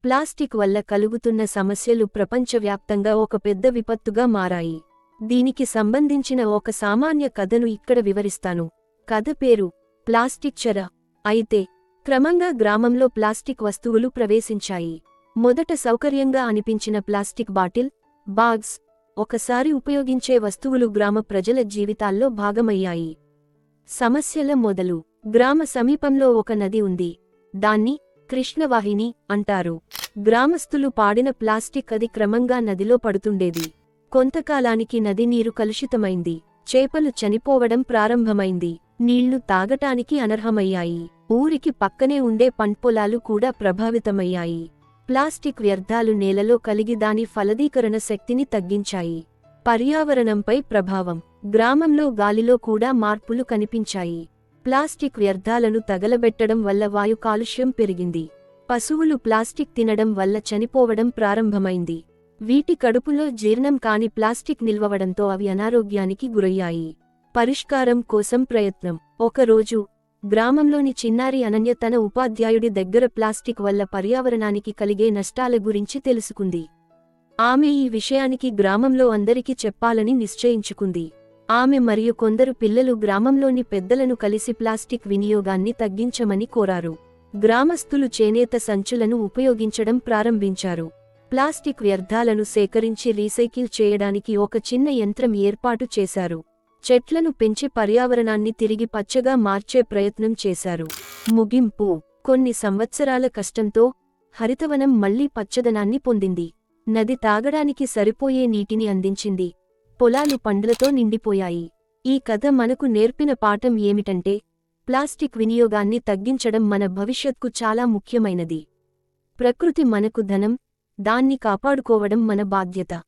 Plastic వల్ల కలుగుతున్న సమస్యలు ప్రపంచవ్యాప్తంగా ఒక పెద్ద విపత్తుగా మారాయి. దీనికి సంబంధించిన ఒక సామాన్య కథను ఇక్కడ వివరిస్తాను. కథ పేరు ప్లాస్టిక్ చెర. అయితే క్రమంగా గ్రామంలో ప్లాస్టిక్ వస్తువులు ప్రవేశించాయి. మొదట సౌకర్యంగా అనిపించిన ప్లాస్టిక్ బాటిల్, బాగ్స్, ఒకసారి ఉపయోగించే వస్తువులు గ్రామ ప్రజల జీవితాల్లో భాగమయ్యాయి. సమస్యల మొదలు. గ్రామ సమీపంలో ఒక నది ఉంది. దాన్ని కృష్ణవాహిని అంటారు. గ్రామస్తులు పాడిన ప్లాస్టిక్ అది క్రమంగా నదిలో పడుతుండేది. కొంతకాలానికి నది నీరు కలుషితమైంది. చేపలు చనిపోవడం ప్రారంభమైంది. నీళ్లు తాగటానికి అనర్హమయ్యాయి. ఊరికి పక్కనే ఉండే పంటపొలాలు కూడా ప్రభావితమయ్యాయి. ప్లాస్టిక్ వ్యర్థాలు నేలలో కలిగి దాని ఫలదీకరణ శక్తిని తగ్గించాయి. పర్యావరణంపై ప్రభావం. గ్రామంలో గాలిలో కూడా మార్పులు కనిపించాయి. ప్లాస్టిక్ వ్యర్థాలను తగలబెట్టడం వల్ల వాయు కాలుష్యం పెరిగింది. పశువులు ప్లాస్టిక్ తినడం వల్ల చనిపోవడం ప్రారంభమైంది. వీటి కడుపులో జీర్ణం కాని ప్లాస్టిక్ నిల్వవడంతో అవి అనారోగ్యానికి గురయ్యాయి. పరిష్కారం కోసం ప్రయత్నం. ఒకరోజు గ్రామంలోని చిన్నారి అనన్య తన ఉపాధ్యాయుడి దగ్గర ప్లాస్టిక్ వల్ల పర్యావరణానికి కలిగే నష్టాల గురించి తెలుసుకుంది. ఆమె ఈ విషయానికి గ్రామంలో అందరికీ చెప్పాలని నిశ్చయించుకుంది. ఆమె మరియు కొందరు పిల్లలు గ్రామంలోని పెద్దలను కలిసి ప్లాస్టిక్ వినియోగాన్ని తగ్గించమని కోరారు. గ్రామస్తులు చేనేత సంచులను ఉపయోగించడం ప్రారంభించారు. ప్లాస్టిక్ వ్యర్థాలను సేకరించి రీసైకిల్ చేయడానికి ఒక చిన్న యంత్రం ఏర్పాటు చేశారు. చెట్లను పెంచి పర్యావరణాన్ని తిరిగి పచ్చగా మార్చే ప్రయత్నం చేశారు. ముగింపు. కొన్ని సంవత్సరాల కష్టంతో హరితవనం మళ్లీ పచ్చదనాన్ని పొందింది. నది తాగడానికి సరిపోయే నీటిని అందించింది. పొలాలు పండ్లతో నిండిపోయాయి. ఈ కథ మనకు నేర్పిన పాఠం ఏమిటంటే, ప్లాస్టిక్ వినియోగాన్ని తగ్గించడం మన భవిష్యత్కు చాలా ముఖ్యమైనది. ప్రకృతి మనకు ధనం, దాన్ని కాపాడుకోవడం మన బాధ్యత.